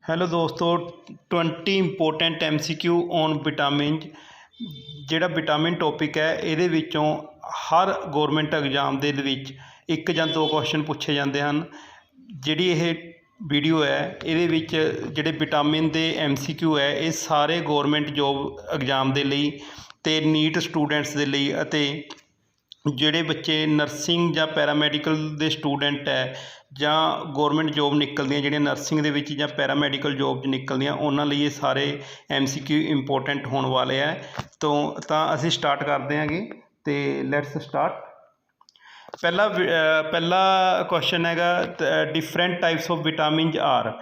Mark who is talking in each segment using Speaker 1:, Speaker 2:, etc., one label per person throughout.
Speaker 1: Hello दोस्तों 20 important MCQ on vitamin ਜਿਹੜਾ vitamin topic ਹੈ ਇਹਦੇ ਵਿੱਚੋਂ ਹਰ ਗੌਰਮੈਂਟ ਐਗਜ਼ਾਮ ਦੇ ਵਿੱਚ ਇੱਕ ਜਾਂ ਦੋ ਕੁਐਸਚਨ ਪੁੱਛੇ ਜਾਂਦੇ ਹਨ। ਜਿਹੜੀ ਇਹ ਵੀਡੀਓ ਹੈ ਇਹਦੇ ਵਿੱਚ ਜਿਹੜੇ ਵਿਟਾਮਿਨ ਦੇ MCQ ਹੈ ਇਹ ਸਾਰੇ ਗੌਰਮੈਂਟ ਜੋਬ ਐਗਜ਼ਾਮ ਦੇ ਲਈ ਅਤੇ ਨੀਟ ਸਟੂਡੈਂਟਸ ਦੇ ਲਈ ਅਤੇ ਜਿਹੜੇ ਬੱਚੇ ਨਰਸਿੰਗ ਜਾਂ ਪੈਰਾਮੈਡੀਕਲ ਦੇ ਸਟੂਡੈਂਟ ਹੈ ਜਾਂ ਗੌਰਮੈਂਟ ਜੋਬ ਨਿਕਲਦੀਆਂ ਜਿਹੜੀਆਂ ਨਰਸਿੰਗ ਦੇ ਵਿੱਚ ਜਾਂ ਪੈਰਾਮੈਡੀਕਲ ਜੋਬ 'ਚ ਨਿਕਲਦੀਆਂ ਉਹਨਾਂ ਲਈ ਇਹ ਸਾਰੇ MCQ ਇੰਪੋਰਟੈਂਟ ਹੋਣ ਵਾਲੇ ਹੈ। ਤਾਂ ਅਸੀਂ ਸਟਾਰਟ ਕਰਦੇ ਹਾਂਗੇ ਅਤੇ ਲੈਟਸ ਸਟਾਰਟ। ਪਹਿਲਾ ਕੁਐਸਚਨ ਹੈਗਾ different types of vitamins are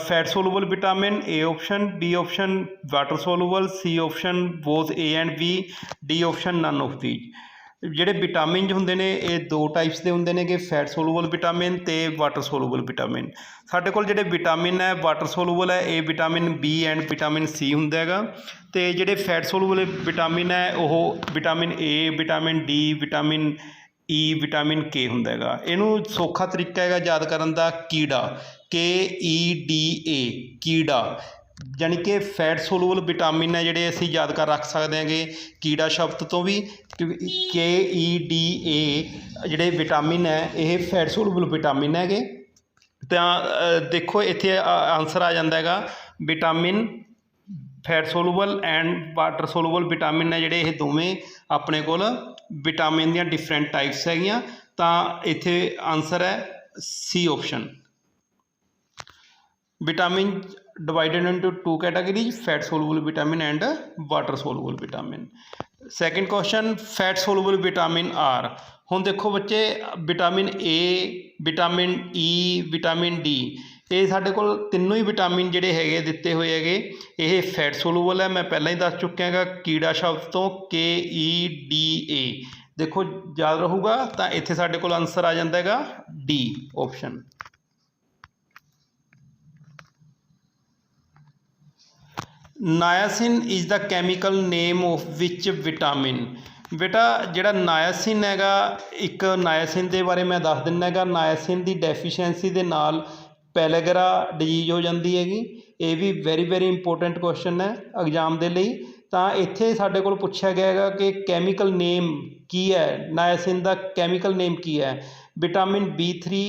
Speaker 1: fat soluble vitamin A option, B option water soluble, C option both A and B, D option none of these. ਜਿਹੜੇ ਵਿਟਾਮਿਨ ਹੁੰਦੇ ਨੇ ਇਹ ਦੋ ਟਾਈਪਸ ਦੇ ਹੁੰਦੇ ਨੇ ਕਿ ਫੈਟ ਸੋਲੂਬਲ ਵਿਟਾਮਿਨ ਅਤੇ ਵਾਟਰ ਸੋਲੂਬਲ ਵਿਟਾਮਿਨ। ਸਾਡੇ ਕੋਲ ਜਿਹੜੇ ਵਿਟਾਮਿਨ ਹੈ ਵਾਟਰ ਸੋਲੂਬਲ ਹੈ ਇਹ vitamin B and vitamin C ਹੁੰਦਾ ਹੈਗਾ ਅਤੇ ਜਿਹੜੇ ਫੈਟ ਸੋਲੂਬਲ ਵਿਟਾਮਿਨ ਹੈ ਉਹ vitamin A, vitamin D, vitamin E, vitamin K ਹੁੰਦਾ ਹੈਗਾ। ਇਹਨੂੰ ਸੌਖਾ ਤਰੀਕਾ ਹੈਗਾ ਯਾਦ ਕਰਨ ਦਾ ਕੀੜਾ, KEDA ਕੀੜਾ, ਜਾਣੀ ਕਿ ਫੈਟ ਸੋਲੂਬਲ ਵਿਟਾਮਿਨ ਹੈ ਜਿਹੜੇ ਅਸੀਂ ਯਾਦ ਕਰ ਰੱਖ ਸਕਦੇ ਹੈਗੇ ਕੀੜਾ ਸ਼ਬਦ ਤੋਂ ਵੀ, ਕਿਉਂਕਿ KEDA ਜਿਹੜੇ ਵਿਟਾਮਿਨ ਹੈ ਇਹ ਫੈਟ ਸੋਲੂਬਲ ਵਿਟਾਮਿਨ ਹੈਗੇ। ਤਾਂ ਦੇਖੋ ਇੱਥੇ ਆਨਸਰ ਆ ਜਾਂਦਾ ਹੈਗਾ vitamin fat soluble and water soluble vitamin ਹੈ ਜਿਹੜੇ ਇਹ ਦੋਵੇਂ ਆਪਣੇ ਕੋਲ ਵਿਟਾਮਿਨ ਦੀਆਂ ਡਿਫਰੈਂਟ ਟਾਈਪਸ ਹੈਗੀਆਂ। ਤਾਂ ਇੱਥੇ ਆਨਸਰ ਹੈ C option. Vitamin divided into two categories, fat soluble vitamin and water soluble vitamin। second question fat soluble vitamin are। ਹੁਣ ਦੇਖੋ ਬੱਚੇ vitamin A, vitamin E, vitamin D ਇਹ ਸਾਡੇ ਕੋਲ ਤਿੰਨੋਂ ਹੀ ਵਿਟਾਮਿਨ ਜਿਹੜੇ ਹੈਗੇ ਦਿੱਤੇ ਹੋਏ ਹੈਗੇ ਇਹ ਫੈਟ ਸੋਲੂਬਲ ਹੈ। ਮੈਂ ਪਹਿਲਾਂ ਹੀ ਦੱਸ ਚੁੱਕਿਆ ਹੈਗਾ ਕੀੜਾ ਸ਼ਬਦ ਤੋਂ KEDA ਦੇਖੋ ਯਾਦ ਰਹੂਗਾ। ਤਾਂ ਇੱਥੇ ਸਾਡੇ ਕੋਲ ਆਨਸਰ ਆ ਜਾਂਦਾ ਹੈਗਾ D option. Niacin is the chemical name of which vitamin. ਬੇਟਾ ਜਿਹੜਾ ਨਾਇਆਸਿਨ ਹੈਗਾ ਇੱਕ ਨਾਇਆਸਿਨ ਦੇ ਬਾਰੇ ਮੈਂ ਦੱਸ ਦਿੰਦਾ ਹੈਗਾ। ਨਾਇਆਸਿਨ ਦੀ ਡੈਫੀਸ਼ੀਐਂਸੀ ਦੇ ਨਾਲ ਪੈਲੇਗਰਾ ਡਿਜ਼ੀਜ਼ ਹੋ ਜਾਂਦੀ ਹੈਗੀ। ਇਹ ਵੀ ਵੈਰੀ ਇੰਪੋਰਟੈਂਟ ਕੁਐਸਚਨ ਹੈ ਐਗਜ਼ਾਮ ਦੇ ਲਈ। ਤਾਂ ਇੱਥੇ ਸਾਡੇ ਕੋਲ ਪੁੱਛਿਆ ਗਿਆ ਹੈਗਾ ਕਿ ਕੈਮੀਕਲ ਨੇਮ ਕੀ ਹੈ, ਨਾਇਆਸਿਨ ਦਾ ਕੈਮੀਕਲ ਨੇਮ ਕੀ ਹੈ, ਵਿਟਾਮਿਨ B3,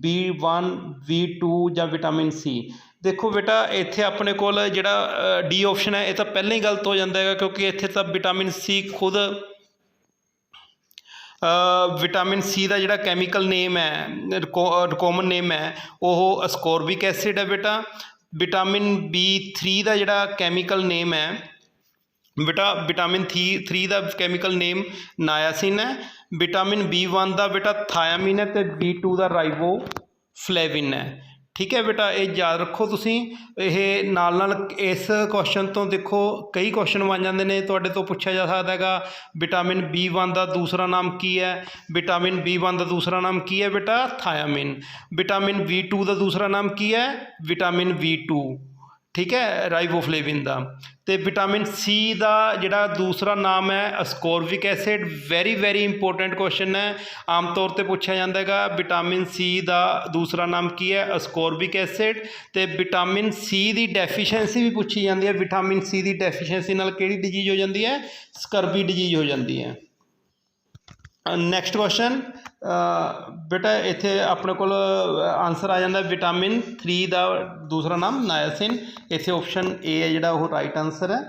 Speaker 1: B1, B2 ਜਾਂ ਵਿਟਾਮਿਨ ਸੀ। ਦੇਖੋ ਬੇਟਾ ਇੱਥੇ ਆਪਣੇ ਕੋਲ ਜਿਹੜਾ ਡੀ ਆਪਸ਼ਨ ਹੈ ਇਹ ਤਾਂ ਪਹਿਲਾਂ ਹੀ ਗਲਤ ਹੋ ਜਾਂਦਾ ਹੈਗਾ ਕਿਉਂਕਿ ਇੱਥੇ ਤਾਂ ਵਿਟਾਮਿਨ ਸੀ ਖੁਦ ਵਿਟਾਮਿਨ ਸੀ ਦਾ ਜਿਹੜਾ ਕੈਮੀਕਲ ਨੇਮ ਹੈ ਕਾਮਨ ਨੇਮ ਹੈ ਉਹ ਅਸਕੋਰਬਿਕ ਐਸਿਡ ਹੈ ਬੇਟਾ। ਵਿਟਾਮਿਨ B3 ਦਾ ਜਿਹੜਾ ਕੈਮੀਕਲ ਨੇਮ ਹੈ ਬੇਟਾ ਵਿਟਾਮਿਨ 3 ਦਾ ਕੈਮੀਕਲ ਨੇਮ ਨਾਇਆਸਿਨ ਹੈ। ਵਿਟਾਮਿਨ B1 ਦਾ ਬੇਟਾ ਥਾਇਆਮਿਨ ਹੈ ਅਤੇ B2 ਦਾ ਰਾਈਬੋਫਲੇਵਿਨ ਹੈ। ਠੀਕ ਹੈ ਬੇਟਾ ਇਹ ਯਾਦ ਰੱਖੋ ਤੁਸੀਂ। ਇਹ ਨਾਲ ਇਸ ਕੁਐਸਚਨ ਤੋਂ ਦੇਖੋ ਕਈ ਕੁਐਸਚਨ ਬਣ ਜਾਂਦੇ ਨੇ ਤੁਹਾਡੇ ਤੋਂ ਪੁੱਛਿਆ ਜਾ ਸਕਦਾ ਹੈਗਾ ਵਿਟਾਮਿਨ B1 ਦਾ ਦੂਸਰਾ ਨਾਮ ਕੀ ਹੈ, ਵਿਟਾਮਿਨ B1 ਦਾ ਦੂਸਰਾ ਨਾਮ ਕੀ ਹੈ ਬੇਟਾ ਥਾਇਆਮਿਨ। ਵਿਟਾਮਿਨ B2 ਦਾ ਦੂਸਰਾ ਨਾਮ ਕੀ ਹੈ ਵਿਟਾਮਿਨ B2 ਠੀਕ ਹੈ ਰਾਈਬੋਫਲੇਵਿਨ ਦਾ। ਅਤੇ ਵਿਟਾਮਿਨ ਸੀ ਦਾ ਜਿਹੜਾ ਦੂਸਰਾ ਨਾਮ ਹੈ ਅਸਕੋਰਬਿਕ ਐਸਿਡ। ਵੈਰੀ ਇੰਪੋਰਟੈਂਟ ਕੁਐਸਚਨ ਹੈ, ਆਮ ਤੌਰ 'ਤੇ ਪੁੱਛਿਆ ਜਾਂਦਾ ਹੈਗਾ ਵਿਟਾਮਿਨ ਸੀ ਦਾ ਦੂਸਰਾ ਨਾਮ ਕੀ ਹੈ ਅਸਕੋਰਬਿਕ ਐਸਿਡ। ਅਤੇ ਵਿਟਾਮਿਨ ਸੀ ਦੀ ਡੈਫੀਸ਼ੀਐਂਸੀ ਵੀ ਪੁੱਛੀ ਜਾਂਦੀ ਹੈ। ਵਿਟਾਮਿਨ ਸੀ ਦੀ ਡੈਫੀਸ਼ੀਐਂਸੀ ਨਾਲ ਕਿਹੜੀ ਡਿਜ਼ੀਜ਼ ਹੋ ਜਾਂਦੀ ਹੈ ਸਕਰਬੀ ਡਿਜ਼ੀਜ਼ ਹੋ ਜਾਂਦੀ ਹੈ। ਨੈਕਸਟ ਕੁਐਸਚਨ ਬੇਟਾ ਇੱਥੇ ਆਪਣੇ ਕੋਲ ਆਨਸਰ ਆ ਜਾਂਦਾ ਵਿਟਾਮਿਨ 3 ਦਾ ਦੂਸਰਾ ਨਾਮ ਨਾਇਆਸਿਨ। ਇੱਥੇ ਆਪਸ਼ਨ ਏ ਹੈ ਜਿਹੜਾ ਉਹ ਰਾਈਟ ਆਨਸਰ ਹੈ।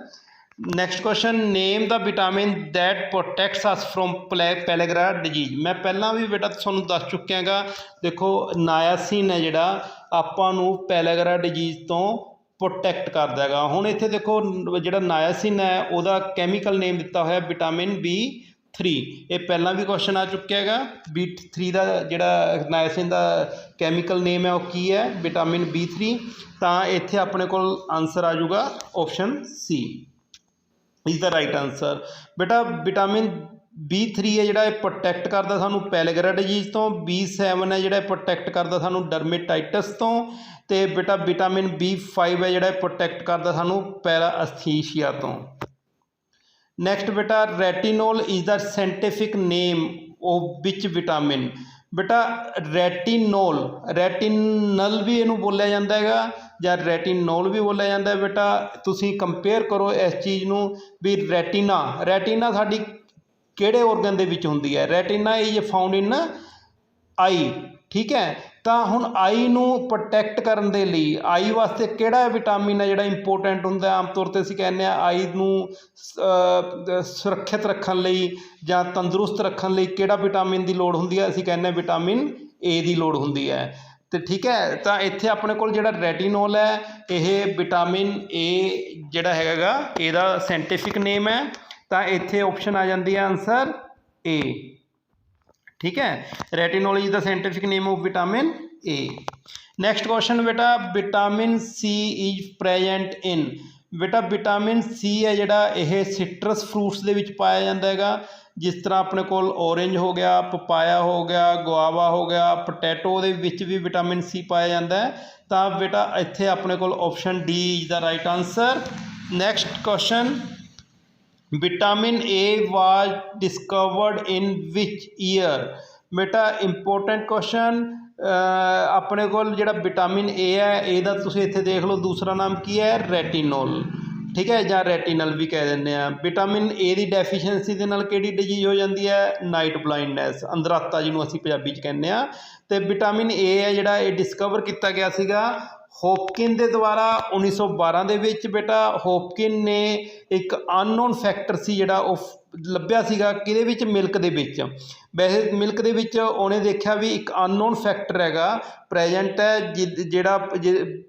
Speaker 1: Next question name the vitamin that protects us from pellagra disease. ਮੈਂ ਪਹਿਲਾਂ ਵੀ ਬੇਟਾ ਤੁਹਾਨੂੰ ਦੱਸ ਚੁੱਕਿਆ ਹੈਗਾ ਦੇਖੋ ਨਾਇਆਸਿਨ ਹੈ ਜਿਹੜਾ ਆਪਾਂ ਨੂੰ ਪੈਲੇਗਰਾ ਡਿਜ਼ੀਜ਼ ਤੋਂ ਪ੍ਰੋਟੈਕਟ ਕਰਦਾ ਹੈਗਾ। ਹੁਣ ਇੱਥੇ ਦੇਖੋ ਜਿਹੜਾ ਨਾਇਆਸਿਨ ਹੈ ਉਹਦਾ ਕੈਮੀਕਲ ਨੇਮ ਦਿੱਤਾ ਹੋਇਆ ਵਿਟਾਮਿਨ B3। ਇਹ ਪਹਿਲਾਂ ਵੀ ਕੁਐਸਚਨ ਆ ਚੁੱਕਿਆ ਹੈਗਾ। B3 ਦਾ ਜਿਹੜਾ ਨਾਇਆਸਿਨ ਦਾ ਕੈਮੀਕਲ ਨੇਮ ਹੈ ਉਹ ਕੀ ਹੈ ਵਿਟਾਮਿਨ B3। ਤਾਂ ਇੱਥੇ ਆਪਣੇ ਕੋਲ ਆਨਸਰ ਆ ਜਾਊਗਾ option C is the right answer. ਬੇਟਾ ਵਿਟਾਮਿਨ B3 ਹੈ ਜਿਹੜਾ ਇਹ ਪ੍ਰੋਟੈਕਟ ਕਰਦਾ ਸਾਨੂੰ ਪੈਲੇਗਰਾ ਡਿਜ਼ੀਜ਼ ਤੋਂ। B7 ਹੈ ਜਿਹੜਾ ਪ੍ਰੋਟੈਕਟ ਕਰਦਾ ਸਾਨੂੰ ਡਰਮੇਟਾਈਟਸ ਤੋਂ। ਅਤੇ ਬੇਟਾ ਵਿਟਾਮਿਨ B5 ਹੈ ਜਿਹੜਾ ਪ੍ਰੋਟੈਕਟ ਕਰਦਾ ਸਾਨੂੰ ਪੈਰਾਅਸਥੀਸੀਆ ਤੋਂ। ਨੈਕਸਟ ਬੇਟਾ retinol is the scientific name of which vitamin. बेटा रैटिनोल, रैटिनल भी इनू बोलिया जाता है, ਜਾਂ ਰੈਟੀਨੋਲ ਵੀ ਬੋਲਿਆ ਜਾਂਦਾ बेटा। ਤੁਸੀਂ ਕੰਪੇਅर ਕਰੋ ਇਸ ਚੀਜ਼ ਨੂੰ ਵੀ ਰੈਟੀਨਾ ਸਾਡੀ ਕਿਹੜੇ organ ਦੇ ਵਿੱਚ ਹੁੰਦੀ ਹੈ। ਰੈਟੀਨਾ ਇਜ਼ ਫਾਊਂਡ ਇਨ आई, ठीक है। तो हुण आई नूं प्रोटैक्ट करन दे लई आई वास्ते किहड़ा विटामिन है जिहड़ा इंपोर्टेंट हुंदा है। आम तौर ते असीं कहने आई नूं सुरक्षित रखण लई जां तंदुरुस्त रखण लई किहड़ा विटामिन की लोड़ हुंदी है, असीं कहने विटामिन ए की लोड़ हुंदी है। तो ठीक है, तो इत्थे अपने कोल जिहड़ा रेटिनोल है यह विटामिन ए जिहड़ा हैगा इहदा साइंटिफिक नेम है। तो इत्थे ऑप्शन आ जाती है आंसर ए, ठीक है। Retinol is the scientific name of vitamin A. Next question बेटा, vitamin C is present in. बेटा विटामिन सी है जिहड़ा यह सिट्रस फ्रूट्स दे विच पाया जाता हैगा, जिस तरह अपने कोल ऑरेंज हो गया, पपाया हो गया, गुआवा हो गया, पोटैटो दे विच भी विटामिन सी पाया जाता है। तो बेटा इत्थे अपने कोल option D is the right answer. Next question, vitamin A was discovered in which year. बेटा इंपोर्टेंट क्वेश्चन, अपने कोल जिहड़ा विटामिन ए है ਇਹਦਾ ਤੁਸੀਂ ਇੱਥੇ देख लो दूसरा नाम की है रेटिनोल, ठीक है, ਜਾਂ रेटिनल भी कह ਦਿੰਦੇ ਆ। विटामिन ए ਦੀ ਡੈਫੀਸ਼ੀਐਂਸੀ ਦੇ ਨਾਲ ਕਿਹੜੀ ਡਿਜ਼ੀਜ਼ ਹੋ ਜਾਂਦੀ ਹੈ, ਨਾਈਟ ਬਲਾਈਂਡਨੈਸ, ਅੰਧਰਾਤਾ ਜਿਹਨੂੰ ਅਸੀਂ ਪੰਜਾਬੀ 'ਚ ਕਹਿੰਦੇ ਆ। ਤੇ ਵਿਟਾमिन ए ਹੈ ਜਿਹੜਾ ਇਹ ਡਿਸਕਵਰ ਕੀਤਾ ਗਿਆ ਸੀਗਾ ਹੋਪਕਿਨ ਦੇ ਦੁਆਰਾ 1912 ਦੇ ਵਿੱਚ। बेटा ਹੋਪਕਿਨ ने एक अननोन फैक्टर ਸੀ ਜਿਹੜਾ ਉਹ ਲੱਭਿਆ ਸੀਗਾ ਕਿਹਦੇ ਵਿੱਚ, ਮਿਲਕ ਦੇ ਵਿੱਚ। ਵੈਸੇ ਮਿਲਕ ਦੇ ਵਿੱਚ ਉਹਨੇ ਦੇਖਿਆ ਵੀ ਇੱਕ ਅਨਨੋਨ ਫੈਕਟਰ ਹੈਗਾ ਪ੍ਰੈਜੈਂਟ ਹੈ ਜਿਹੜਾ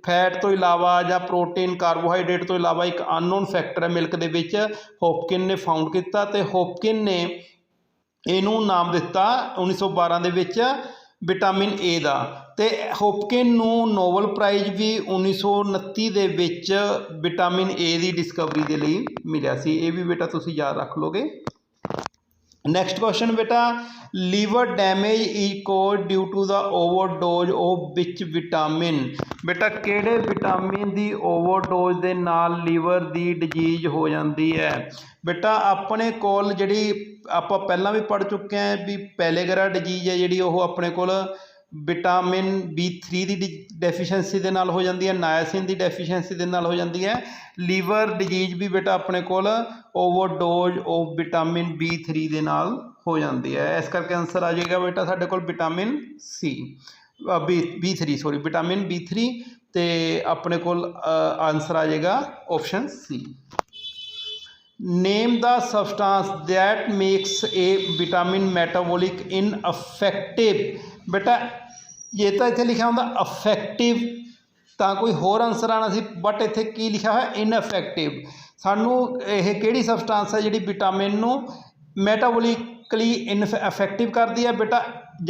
Speaker 1: ਫੈਟ ਤੋਂ ਇਲਾਵਾ ਜਾਂ ਪ੍ਰੋਟੀਨ ਕਾਰਬੋਹਾਈਡਰੇਟ ਤੋਂ ਇਲਾਵਾ ਇੱਕ ਅਨਨੋਨ ਫੈਕਟਰ ਹੈ ਮਿਲਕ ਦੇ ਵਿੱਚ, ਹੋਪਕਿਨ ਨੇ ਫਾਊਂਡ ਕੀਤਾ। ਤੇ ਹੋਪਕਿਨ ਨੇ ਇਹਨੂੰ ਨਾਮ ਦਿੱਤਾ 1912 ਦੇ ਵਿੱਚ विटामिन ए ਦਾ। ਤੇ ਹੋਪਕਿਨ ਨੂੰ ਨੋਬਲ ਪ੍ਰਾਈਜ਼ ਵੀ 1929 ਦੇ ਵਿੱਚ ਵਿਟਾमिन ए ਦੀ ਡਿਸਕਵਰੀ ਦੇ ਲਈ ਮਿਲਿਆ ਸੀ। ਇਹ ਵੀ ਬੇਟਾ ਤੁਸੀਂ ਯਾਦ ਰੱਖ ਲੋਗੇ। ਨੈਕਸਟ ਕੁਐਸਚਨ बेटा, liver damage is cause due to the overdose of which vitamin. बेटा किहड़े विटामिन की ओवरडोज के नाल लीवर की डिजीज हो जाती है। बेटा अपने कोल जिहड़ी आपां पहलां भी पढ़ चुके हैं भी पैलेगरा डिजीज है जिहड़ी ओह अपने कोल विटामिन B3 की डेफिशिएंसी के नाल हो जाती है, नायासिन की डेफिशिएंसी के नाल हो जाती है। लीवर डिजीज भी बेटा अपने कोल ओवरडोज ऑफ विटामिन B3 के नाल हो जाती है। इस करके आंसर आ जाएगा बेटा साढ़े कोल vitamin C B3 sorry vitamin B3 तो अपने कोल आंसर आ जाएगा option C. Name the substance that makes a vitamin metabolic ineffective. बेटा ये तो इत्थे लिखा होंदा अफेक्टिव, तो कोई होर आंसर आना सी, बट इत्थे की लिखा है इनअफेक्टिव। सानू यह किहड़ी सबस्टांस है जिहड़ी विटामिन नू मेटाबॉलिकली इनअफेक्टिव करती है बेटा,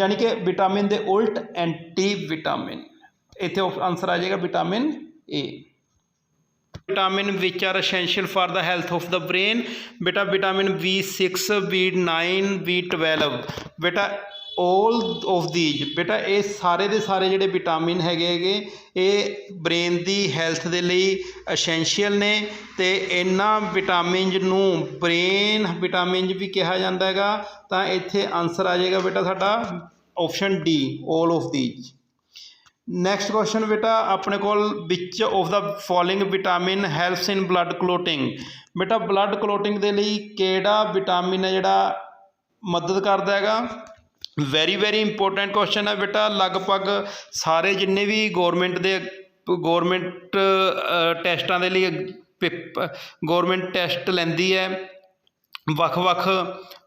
Speaker 1: यानी कि विटामिन दे उल्ट एंटी विटामिन। इत्थे आंसर आ जाएगा vitamin A. Vitamin which are essential for the health of the brain. बेटा विटामिन B6 B9 B12 बेटा ऑल ऑफ दीज बेटा ये सारे दे सारे जिहड़े विटामिन हैगे ये ब्रेन की हैल्थ दे लई एसेंशियल ने। ते इन्हां विटामिन नूं ब्रेन विटामिन भी कहा जाता हैगा। तो इत्थे आंसर आ जाएगा बेटा साडा option D all of these. Next question बेटा अपने कोल which of the following vitamin helps in blood clotting. बेटा ब्लड क्लोटिंग दे लई किहड़ा विटामिन है जिहड़ा मदद करदा हैगा। वेरी वेरी इंपोर्टेंट क्वेश्चन है बेटा, लगभग सारे जिन्ने भी गौरमेंट टैसटां दे लई गौरमेंट टैसट लैंदी है ਵੱਖ-ਵੱਖ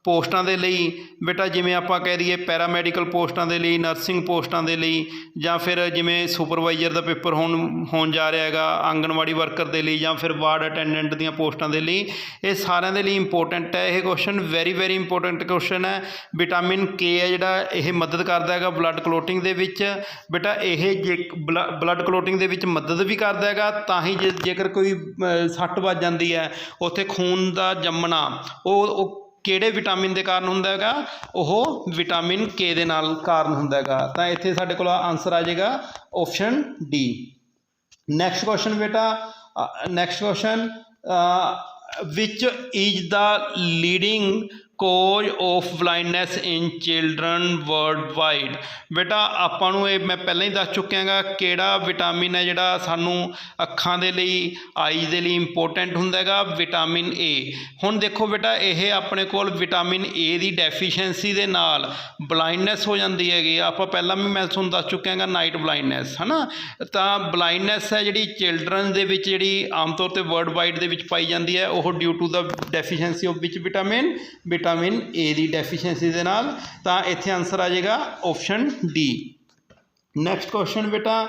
Speaker 1: पोस्टां दे लई बेटा, जिमें आपां कह दईए पैरामैडिकल पोस्टां दे लई, नर्सिंग पोस्टां दे लई, जां फिर जिमें सुपरवाइजर का पेपर होण जा रहा हैगा, आंगनवाड़ी वर्कर दे लई, जां फिर वार्ड अटेंडेंट दीयां पोस्टां दे लई, ये सारिਆਂ दे लई इंपोर्टेंट है। यह question very very important question है। विटामिन के है जिहड़ा यह मदद करदा हैगा ब्लड क्लोटिंग दे विच। बेटा यह जे ब्लड क्लोटिंग दे विच मदद भी करदा हैगा, तां ही जेकर कोई सੱਟ ਵੱਜ जाती है उत्थे खून का जमना वो किहड़े विटामिन के कारण हुंदा हैगा, वो विटामिन के दे नाल कारण हुंदा हैगा। तो इत्थे साडे कोल आंसर आ जाएगा ऑप्शन डी। नैक्सट क्वेश्चन बेटा, next question which is the leading cause of blindness in children worldwide. ਬੇਟਾ ਆਪਾਂ ਨੂੰ ਇਹ ਮੈਂ ਪਹਿਲਾਂ ਹੀ ਦੱਸ ਚੁੱਕਿਆ ਗਾ ਕਿਹੜਾ ਵਿਟਾਮਿਨ ਹੈ ਜਿਹੜਾ ਸਾਨੂੰ ਅੱਖਾਂ ਦੇ ਲਈ ਆਈਜ਼ ਦੇ ਲਈ ਇੰਪੋਰਟੈਂਟ ਹੁੰਦਾ ਹੈਗਾ, ਵਿਟਾਮਿਨ ਏ। ਹੁਣ ਦੇਖੋ ਬੇਟਾ ਇਹ ਆਪਣੇ ਕੋਲ ਵਿਟਾਮਿਨ ਏ ਦੀ ਡੈਫੀਸ਼ੀਐਂਸੀ ਦੇ ਨਾਲ ਬਲਾਈਂਡਨੈਸ ਹੋ ਜਾਂਦੀ ਹੈਗੀ। ਆਪਾਂ ਪਹਿਲਾਂ ਵੀ ਮੈਂ ਤੁਹਾਨੂੰ ਦੱਸ ਚੁੱਕਿਆ ਗਾ ਨਾਈਟ ਬਲਾਈਂਡਨੈਸ ਹੈ ਨਾ। ਤਾਂ ਬਲਾਈਂਡਨੈਸ ਹੈ ਜਿਹੜੀ ਚਿਲਡਰਨ ਦੇ ਵਿੱਚ ਜਿਹੜੀ ਆਮ ਤੌਰ 'ਤੇ ਵਰਲਡ ਵਾਈਡ ਦੇ ਵਿੱਚ ਪਾਈ ਜਾਂਦੀ ਹੈ ਉਹ due to the deficiency of which vitamin A ਦੀ ਡੈਫੀਸ਼ੀਐਂਸੀ ਦੇ ਨਾਲ। ਤਾਂ ਇੱਥੇ ਆਨਸਰ ਆ ਜਾਏਗਾ ਆਪਸ਼ਨ ਡੀ। ਨੈਕਸਟ ਕੁਐਸਚਨ ਬੇਟਾ,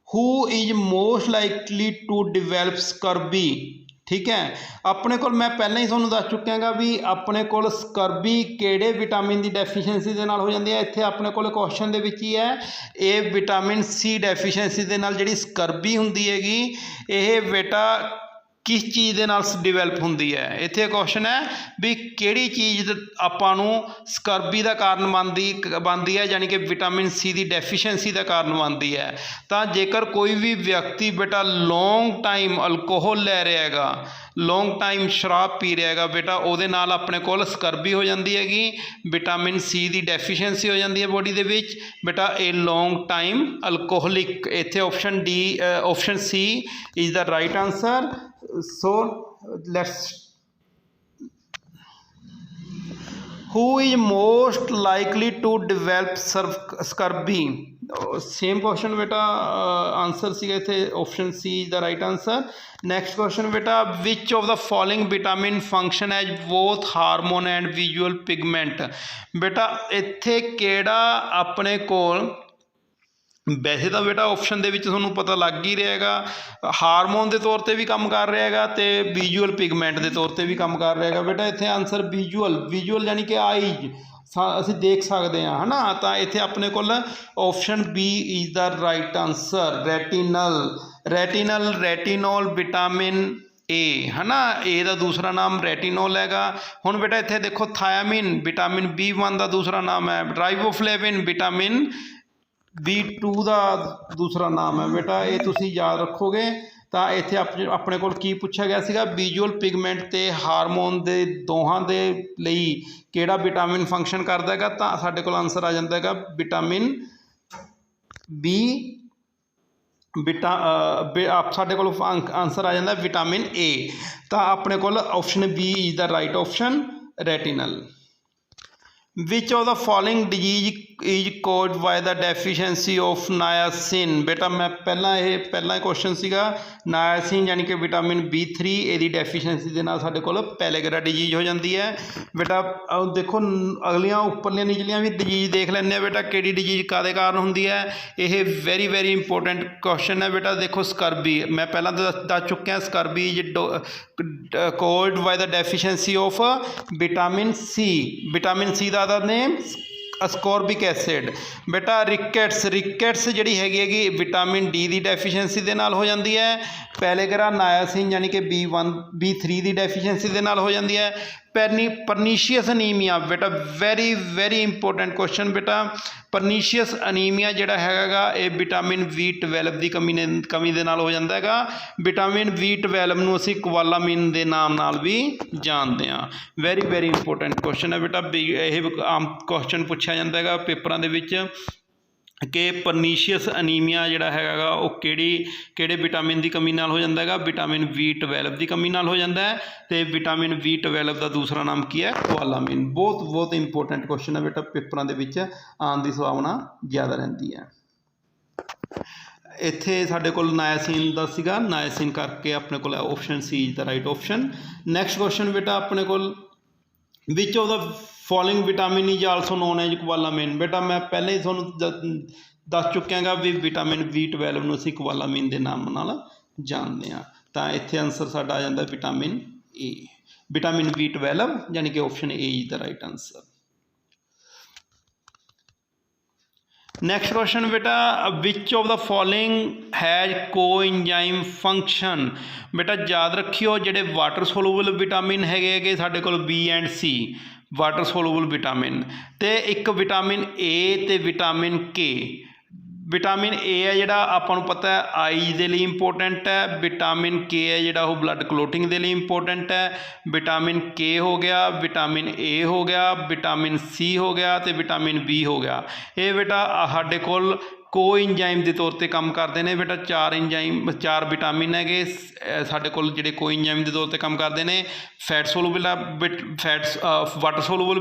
Speaker 1: who is most likely to develop scurvy. ਠੀਕ ਹੈ, ਆਪਣੇ ਕੋਲ ਮੈਂ ਪਹਿਲਾਂ ਹੀ ਤੁਹਾਨੂੰ ਦੱਸ ਚੁੱਕਿਆ ਗਾ ਵੀ ਆਪਣੇ ਕੋਲ ਸਕਰਬੀ ਕਿਹੜੇ ਵਿਟਾਮਿਨ ਦੀ ਡੈਫੀਸ਼ੀਐਂਸੀ ਦੇ ਨਾਲ ਹੋ ਜਾਂਦੀ ਹੈ। ਇੱਥੇ ਆਪਣੇ ਕੋਲ ਕੁਐਸਚਨ ਦੇ ਵਿੱਚ ਹੀ ਹੈ ਇਹ ਵਿਟਾਮਿਨ ਸੀ ਡੈਫੀਸ਼ੀਐਂਸੀ ਦੇ ਨਾਲ ਜਿਹੜੀ ਸਕਰਬੀ ਹੁੰਦੀ ਹੈਗੀ ਇਹ ਬੇਟਾ ਕਿਸ ਚੀਜ਼ ਦੇ ਨਾਲ ਡਿਵੈਲਪ ਹੁੰਦੀ ਹੈ। ਇੱਥੇ ਕੁਐਸਚਨ ਹੈ ਵੀ ਕਿਹੜੀ ਚੀਜ਼ ਆਪਾਂ ਨੂੰ ਸਕਰਬੀ ਦਾ ਕਾਰਨ ਬਣਦੀ ਹੈ, ਯਾਨੀ ਕਿ ਵਿਟਾਮਿਨ ਸੀ ਦੀ ਡੈਫੀਸ਼ੀਐਂਸੀ ਦਾ ਕਾਰਨ ਬਣਦੀ ਹੈ। ਤਾਂ ਜੇਕਰ ਕੋਈ ਵੀ ਵਿਅਕਤੀ ਬੇਟਾ ਲੌਂਗ ਟਾਈਮ ਅਲਕੋਹਲ ਲੈ ਰਿਹਾ ਹੈਗਾ, ਲੌਂਗ ਟਾਈਮ ਸ਼ਰਾਬ ਪੀ ਰਿਹਾ ਹੈਗਾ ਬੇਟਾ, ਉਹਦੇ ਨਾਲ ਆਪਣੇ ਕੋਲ ਸਕਰਬੀ ਹੋ ਜਾਂਦੀ ਹੈਗੀ, ਵਿਟਾਮਿਨ ਸੀ ਦੀ ਡੈਫੀਸ਼ੀਐਂਸੀ ਹੋ ਜਾਂਦੀ ਹੈ ਬੋਡੀ ਦੇ ਵਿੱਚ ਬੇਟਾ। ਇਹ ਲੌਂਗ ਟਾਈਮ ਅਲਕੋਹਲਿਕ, ਇੱਥੇ option D option C is the right answer. So let's, who is most likely to develop scurvy? Same question बेटा आंसर सीगा इत्थे option C is the right answer. Next question बेटा, which of the following vitamin function as both hormone and visual pigment. बेटा इत्थे केड़ा अपने कोल वैसे तो बेटा ऑप्शन के ਤੁਹਾਨੂੰ पता लग ही रहेगा हारमोन के तौर पर भी काम कर रहा है तो विजुअल पिगमेंट के तौर पर भी काम कर रहा है बेटा। इतने आंसर विजुअल यानी कि आईज असी देख सकते हैं है ना। तो इतने अपने को option B is the right answer, retinol vitamin A है ना, ए का दूसरा नाम रेटिनोल हैगा। हुण बेटा इतने देखो थायामिन विटामिन B1 का दूसरा नाम है, राइबोफ्लेविन विटामिन B2 का दूसरा नाम है बेटा। ये तुसी याद रखोगे। तो इत्थे अपने कोल की पूछा गया सीगा विजुअल पिगमेंट ते हारमोन दे दोहां दे लई केड़ा विटामिन फंक्शन करदा हैगा। तो साडे कोल आंसर आ जांदा हैगा विटामिन बी साडे कोल आंसर आ जांदा विटामिन ए। तो अपने कोल option B is the right option, retinal. Which of the following disease is caused by the deficiency of niacin. बेटा मैं पहला क्वेश्चन सीगा नायासिन यानी कि विटामिन B3 ਇਹਦੀ ਡੈਫੀਸ਼ੀਐਂਸੀ ਦੇ ਨਾਲ ਸਾਡੇ ਕੋਲ ਪੈਲੇਗਰਾ डिजीज हो जाती है बेटा। देखो अगलियां उपरलियां निचलियां भी डिजीज देख लैंदे बेटा किहड़ी डिजीज कादे कारण हुंदी है। यह वेरी वेरी इंपोर्टेंट क्वेश्चन है बेटा। देखो स्कर्बी मैं पहला दस चुकिया, scurvy is caused by the deficiency of vitamin C का अदर नेम असकॉर्बिक एसिड। बेटा रिकेट्स जिहड़ी हैगी विटामिन डी की डैफिशिएंसी दे नाल हो जाती है। पैलेगरा नायासिन यानी कि B3 की डैफिशिएंसी दे नाल हो जाती है। परनीशियस अनीमिया बेटा वेरी वेरी इंपोर्टेंट क्वेश्चन बेटा। परनीशियस अनीमिया जिहड़ा हैगा ये विटामिन B12 की कमी दे नाल हो जाता है। विटामिन B12 नूं असीं कोवालामिन के नाम नाल भी जानते हैं। वेरी वेरी इंपोर्टेंट क्वेश्चन है बेटा। यह आम क्वेश्चन पूछा जाता है पेपरां दे विच कि परनीशियस अनीमिया जिहड़ा हैगा वो किहड़े विटामिन की कमी नाल हो जाता है। विटामिन B12 की कमी नाल हो जाता है। तो विटामिन B12 का दूसरा नाम की है कोवालामिन। बहुत बहुत इंपोर्टेंट क्वेश्चन है बेटा, पेपरां दे विच आउण दी संभावना ज़्यादा रहिंदी है। इत्थे साडे कोल नायासिन दा सीगा, नायासिन करके अपने कोल option C is the right option. Next question बेटा अपने कोल, which of the following vitamin is also known as cobalamin. बेटा मैं पहले ही तुहानूं दस चुकिया भी विटामिन B12 नूं असीं कोवालामिन के नाम नाल जानते हैं। तो इत्थे आंसर साडा आ जांदा विटामिन ए, विटामिन B12 यानी कि option A is the right answer. Next question बेटा, which of the following has coenzyme function. बेटा याद रखियो जिहड़े वाटर सोलूबल विटामिन हैगे साडे कोल B and C water soluble vitamin, तो एक विटामिन ए तो विटामिन के विटामिन ए है जिहड़ा आपां नूं पता है आईज दे लई इंपोर्टेंट है। विटामिन के है जिहड़ा वो ब्लड क्लोटिंग दे लई इंपोर्टेंट है। विटामिन के हो गया, विटामिन ए हो गया, विटामिन सी हो गया तो विटामिन बी हो गया। ये बेटा साडे कोल को इंजाइम के तौर पर काम करते हैं बेटा। चार विटामिन है साडे कोल जिहड़े को इंजाइम के तौर पर काम करते हैं। Fat soluble water soluble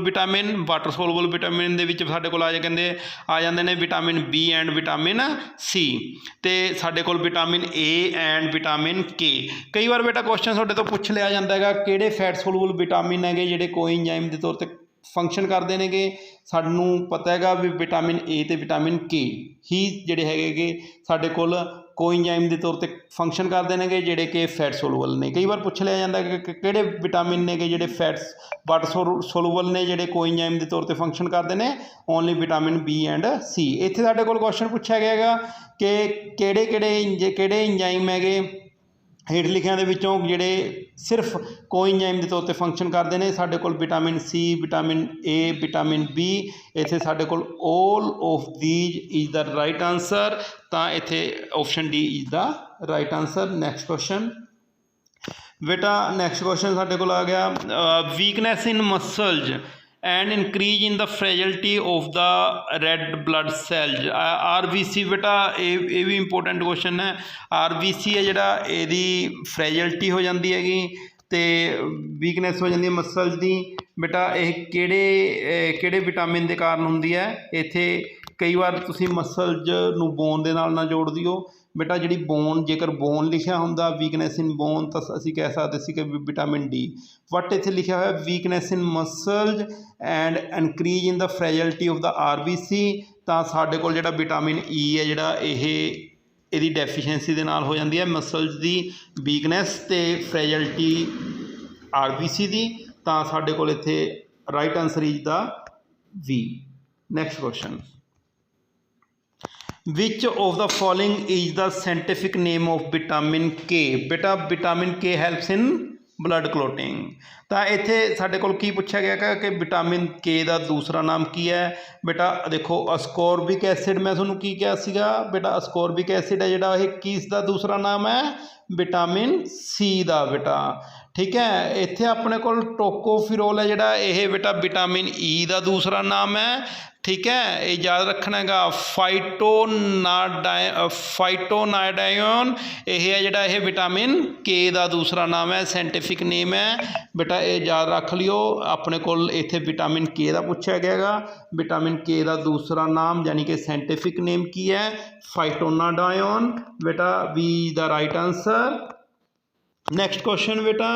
Speaker 1: vitamin दे विच साडे कोल आ जाते हैं vitamin B and vitamin C, तो साडे कोल vitamin A and vitamin K. कई बार बेटा क्वेश्चन तुहाडे तो पुछ लिया जाता है किहड़े फैट सोलूबल विटामिन है जिहड़े को इंजाइम के तौर पर फंक्शन करते हैं। सानू पता है भी विटामिन ए तो विटामिन के ही जिहड़े हैगे साडे कोल कोइंजाइम के तौर पर फंक्शन करते हैं जिहड़े कि फैट सोलूबल ने। कई बार पूछ लिया जाता है कि किहड़े विटामिन ने जिहड़े फैट्स वाटर सोलूबल ने जिहड़े कोइंजाइम के तौर पर फंक्शन करते हैं। ओनली विटामिन बी एंड सी। इत्थे साडे कोल क्वेश्चन पूछा गया कि किहड़े इंजाइम हैगे हेठ लिखियां दे विचों जिहड़े सिर्फ कोइंजाइम के तौर पर फंक्शन करते हैं। साडे कोल vitamin C, vitamin A, vitamin B, इत्थे साडे कोल all of these is the right answer. तो इत्थे option D is the right answer. Next question बेटा, नैक्सट क्वेश्चन साडे कोल आ गया weakness in muscles and increase in the fragility of the red blood cells. RBC बेटा ये भी इंपोर्टेंट क्वेश्चन है। RBC है जिहड़ा इहदी फ्रैजिलिटी हो जाती हैगी तो वीकनेस हो जाती है मसल्स की। बेटा ये किहड़े विटामिन के कारण होंदी है। इत्थे कई बार तुसी मसल्स नूं बोन दे नाल ना जोड़ दिओ बेटा। जिहड़ी बोन जेकर बोन लिखिया हुंदा वीकनेस इन बोन तो असीं कह सकते सी कि विटामिन डी। बट इत्थे लिखिया होया weakness in muscles and increase in the fragility of the RBC। तो साडे कोल जिहड़ा विटामिन ई है जिहड़ा इहदी डेफिशिएंसी दे नाल हो जाती है मसल्स की वीकनेस ते फ्रैजिलिटी RBC की। तो साडे कोल इत्थे right answer is the B. Next question which of the following is the scientific name of vitamin K. बेटा विटामिन के हैल्प्स इन ब्लड क्लोटिंग। तो इत्थे साडे कोल की पूछा गया कि विटामिन के का दूसरा नाम की है। बेटा देखो अस्कॉर्बिक एसिड मैं तुहानूं की कहा सीगा बेटा। अस्कॉर्बिक एसिड है जिहड़ा ये किसका दूसरा नाम है विटामिन सी का बेटा। ठीक है, इत्थे अपने कोल टोकोफिरोल है जिहड़ा ये बेटा विटामिन ई का दूसरा नाम है। ठीक है, ये याद रखना है। फाइटोनाइडायोन ये है जिहड़ा ये विटामिन के का दूसरा नाम है, साइंटिफिक नेम है बेटा। ये याद रख लियो। अपने कोल इत्थे विटामिन के का पूछा गया। विटामिन के का दूसरा नाम यानी कि साइंटिफिक नेम की है फाइटोनाइडायोन बेटा। B the right answer. Next question बेटा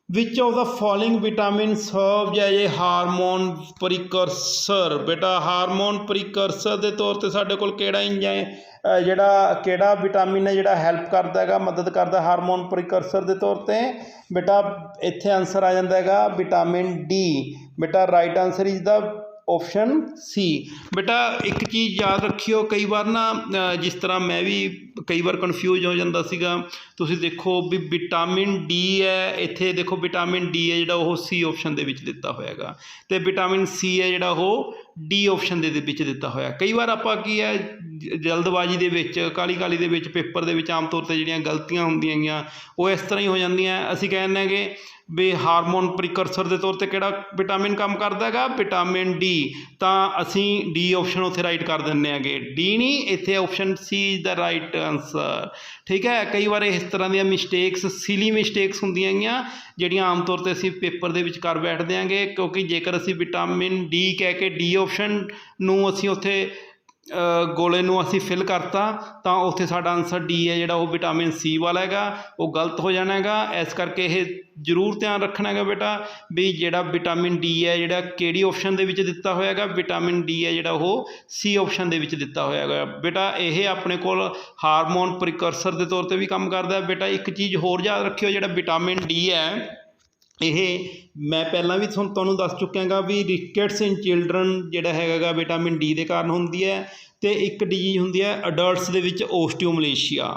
Speaker 1: which of the following vitamin serve as a hormone precursor. बेटा हारमोन प्रिकर्सर के तौर पर साडे कोल किहड़ा इंजाइम जिहड़ा विटामिन है जिहड़ा हैल्प करता है मदद करता हारमोन प्रिकर्सर के तौर पर। बेटा इत्थे आंसर आ जाता है विटामिन डी। बेटा right answer is the option C. बेटा एक चीज़ याद रखियो कई बार ना जिस तरह मैं भी कई बार कन्फ्यूज हो जाता सीगा। तुसीं देखो भी विटामिन डी है इत्थे देखो विटामिन डी है जिहड़ा वो सी ऑप्शन दे विच दिता होएगा ते विटामिन सी है जिहड़ा वो डी ऑप्शन दे विच दिता होया। कई बार आपां की है जल्दबाजी दे विच काली दे विच पेपर दे विच आम तौर पर जिहड़ियां गलतियां हुंदियां गीਆਂ वो इस तरह ही हो जांदियां। असीं कहने कि भी हारमोन प्रिकर्सर के तौर पर किहड़ा विटामिन काम करदा हैगा विटामिन डी। तो असी डी ऑप्शन उत्थे राइट कर दिंदे हैगे। डी नहीं इत्थे option C is the right answer. ठीक है, कई बार इस तरह दी मिसटेक्स सिली मिसटेक्स हुंदियां गीਆਂ जिहड़ियां आम तौर पर असीं पेपर दे विच कर बैठदे हैगे क्योंकि जेकर असीं विटामिन डी कह के डी ऑप्शन नूं असीं उत्थे गोले नूं असीं फिल करता तो उत्थे साडा आंसर डी है जिहड़ा वो विटामिन सी वाला हैगा वो गलत हो जाना हैगा। इस करके ये जरूर ध्यान रखना है बेटा भी जिहड़ा विटामिन डी है जिहड़ा किहड़ी ऑप्शन दे विच दिता होएगा विटामिन डी है जिहड़ा वो सी ऑप्शन दे विच दिता होएगा बेटा। ये अपने कोल हारमोन प्रिकर्सर के तौर पर भी काम करदा है बेटा। एक चीज़ होर याद रखियो जिहड़ा विटामिन डी है ये मैं पहला भी तुहानूं दस चुकिया भी रिकेट्स इन चिल्ड्रन जिहड़ा हैगा विटामिन डी के कारण होंदी है ਤੇ ਇੱਕ ਡਿਜ਼ੀਜ਼ ਹੁੰਦੀ ਹੈ ਅਡਲਟਸ ਦੇ ਵਿੱਚ ਓਸਟੀਓਮਲੇਸ਼ੀਆ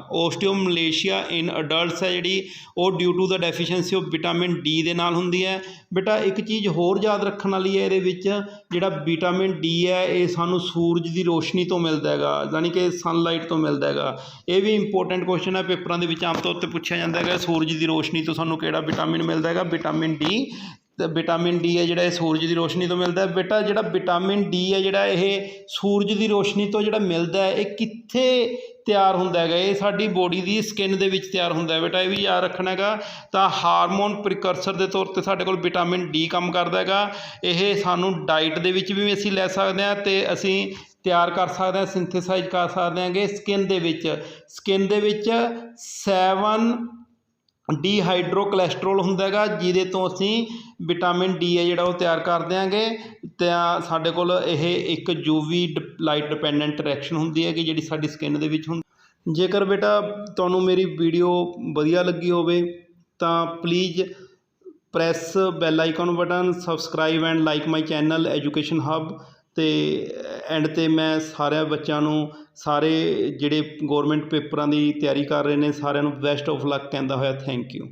Speaker 1: ਇਨ ਅਡਲਟਸ ਹੈ ਜਿਹੜੀ ਉਹ due to the deficiency of vitamin D ਦੇ ਨਾਲ ਹੁੰਦੀ ਹੈ। ਬੇਟਾ ਇੱਕ ਚੀਜ਼ ਹੋਰ ਯਾਦ ਰੱਖਣ ਵਾਲੀ ਹੈ ਇਹਦੇ ਵਿੱਚ, ਜਿਹੜਾ ਵਿਟਾਮਿਨ ਡੀ ਹੈ ਇਹ ਸਾਨੂੰ ਸੂਰਜ ਦੀ ਰੋਸ਼ਨੀ ਤੋਂ ਮਿਲਦਾ ਹੈਗਾ, ਯਾਨੀ ਕਿ ਸਨਲਾਈਟ ਤੋਂ ਮਿਲਦਾ ਹੈਗਾ। ਇਹ ਵੀ ਇੰਪੋਰਟੈਂਟ ਕੁਐਸਚਨ ਹੈ, ਪੇਪਰਾਂ ਦੇ ਵਿੱਚ ਆਮ ਤੌਰ 'ਤੇ ਪੁੱਛਿਆ ਜਾਂਦਾ ਹੈਗਾ ਸੂਰਜ ਦੀ ਰੋਸ਼ਨੀ ਤੋਂ ਸਾਨੂੰ ਕਿਹੜਾ ਵਿਟਾਮਿਨ ਮਿਲਦਾ ਹੈਗਾ, ਵਿਟਾਮਿਨ ਡੀ। ਤੇ ਵਿਟਾਮਿਨ ਡੀ ਹੈ ਜਿਹੜਾ ਇਹ ਸੂਰਜ ਦੀ ਰੋਸ਼ਨੀ ਤੋਂ ਮਿਲਦਾ। ਬੇਟਾ ਜਿਹੜਾ ਵਿਟਾਮਿਨ ਡੀ ਹੈ ਜਿਹੜਾ ਇਹ ਸੂਰਜ ਦੀ ਰੋਸ਼ਨੀ ਤੋਂ ਜਿਹੜਾ ਮਿਲਦਾ ਹੈ ਇਹ ਕਿੱਥੇ ਤਿਆਰ ਹੁੰਦਾ ਹੈਗਾ, ਇਹ ਸਾਡੀ ਬੋਡੀ ਦੀ ਸਕਿਨ ਦੇ ਵਿੱਚ ਤਿਆਰ ਹੁੰਦਾ ਹੈ। ਬੇਟਾ ਇਹ ਵੀ ਯਾਦ ਰੱਖਣਾ ਹੈਗਾ। ਤਾਂ ਹਾਰਮੋਨ ਪ੍ਰੀਕਰਸਰ ਦੇ ਤੌਰ 'ਤੇ ਸਾਡੇ ਕੋਲ ਵਿਟਾਮਿਨ ਡੀ ਕੰਮ ਕਰਦਾ ਹੈਗਾ। ਇਹ ਸਾਨੂੰ ਡਾਈਟ ਦੇ ਵਿੱਚ ਵੀ ਅਸੀਂ ਲੈ ਸਕਦੇ ਹਾਂ ਅਤੇ ਅਸੀਂ ਤਿਆਰ ਕਰ ਸਕਦੇ ਹਾਂ, ਸਿੰਥੇਸਾਈਜ਼ ਕਰ ਸਕਦੇ ਹਾਂਗੇ ਸਕਿਨ ਦੇ ਵਿੱਚ 7 ਡੀਹਾਈਡਰੋ ਕੋਲੈਸਟਰੋਲ ਹੁੰਦਾ ਹੈਗਾ, ਜਿਹਦੇ ਤੋਂ ਅਸੀਂ ਵਿਟਾਮਿਨ ਡੀ ਹੈ ਜਿਹੜਾ ਉਹ ਤਿਆਰ ਕਰ ਦਿਆਂਗੇ। ਤਾਂ ਸਾਡੇ ਕੋਲ ਇਹ ਇੱਕ UV ਲਾਈਟ ਡਿਪੈਂਡੈਂਟ ਰਿਐਕਸ਼ਨ ਹੁੰਦੀ ਹੈ ਕਿ ਜਿਹੜੀ ਸਾਡੀ ਸਕਿਨ ਦੇ ਵਿੱਚ ਹੁੰਦੀ। ਜੇਕਰ ਬੇਟਾ ਤੁਹਾਨੂੰ ਮੇਰੀ ਵੀਡੀਓ ਵਧੀਆ ਲੱਗੀ ਹੋਵੇ ਤਾਂ please press bell icon button, subscribe and like my channel education hub. ਅਤੇ ਐਂਡ 'ਤੇ ਮੈਂ ਸਾਰਿਆਂ ਬੱਚਿਆਂ ਨੂੰ, ਸਾਰੇ ਜਿਹੜੇ ਗੌਰਮੈਂਟ ਪੇਪਰਾਂ ਦੀ ਤਿਆਰੀ ਕਰ ਰਹੇ ਨੇ ਸਾਰਿਆਂ ਨੂੰ ਬੈਸਟ ਆਫ ਲੱਕ ਕਹਿੰਦਾ ਹੋਇਆ ਥੈਂਕ ਯੂ।